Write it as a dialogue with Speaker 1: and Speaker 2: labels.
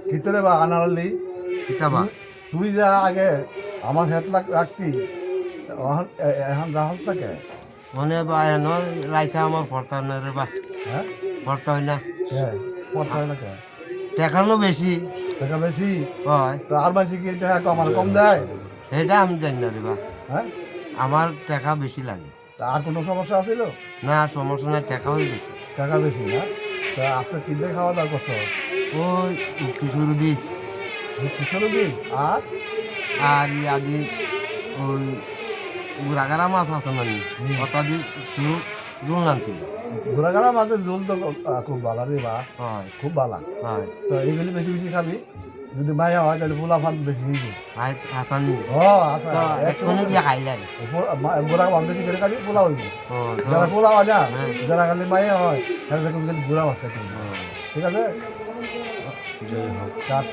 Speaker 1: ভিতরে বা আনারলি
Speaker 2: কিতাবা
Speaker 1: তুই যা আগে আমার হেত রাখতি এখন রাহস থাকে
Speaker 2: মনে বা হেন রাইখা আমার ভর্তা না রে বা
Speaker 1: হ্যাঁ
Speaker 2: ভর্তা হয় না
Speaker 1: হ্যাঁ পড়তে হয় না কে
Speaker 2: টেকানো বেশি
Speaker 1: টাকা বেশি
Speaker 2: হয়
Speaker 1: তো আর মাসে কি টাকা কম দেয়
Speaker 2: সেটা আমি জানি না রে বা
Speaker 1: হ্যাঁ
Speaker 2: আমার টাকা বেশি লাগে
Speaker 1: তা আর কোনো সমস্যা আছিল
Speaker 2: না সমস্যা নাই টাকাও বেশি
Speaker 1: টাকা বেশি না তা আজকে কিনতে খাওয়া দাওয়া করছো
Speaker 2: ওই কিশোর দি
Speaker 1: কিশোর দিন আর
Speaker 2: আর আদি ওই গুড়াগাড়া মাছ আছে মানে ওটা দিয়ে শুরু জুল আনছিল
Speaker 1: ঘোরাঘাড়া মাছের ঝোল তো খুব ভালো রে বা
Speaker 2: হয়
Speaker 1: খুব ভালো
Speaker 2: হয়
Speaker 1: তো এইগুলি বেশি বেশি খাবি যদি মায়া হয় তাহলে পোলা ফাল বেশি নিবি
Speaker 2: হাসানি
Speaker 1: ও আচ্ছা
Speaker 2: তো এক্ষণে গিয়ে খাইলাই
Speaker 1: গোড়া মাছ বেশি করে খাবি পোলা হইবি
Speaker 2: ও তো
Speaker 1: যারা পোলা হয় না
Speaker 2: হ্যাঁ।
Speaker 1: যারা খালি মায়া হয় তাহলে গোড়া মাছ খাইতে হবে।
Speaker 2: ও,
Speaker 1: ঠিক আছে
Speaker 2: যাই হোক
Speaker 1: কাট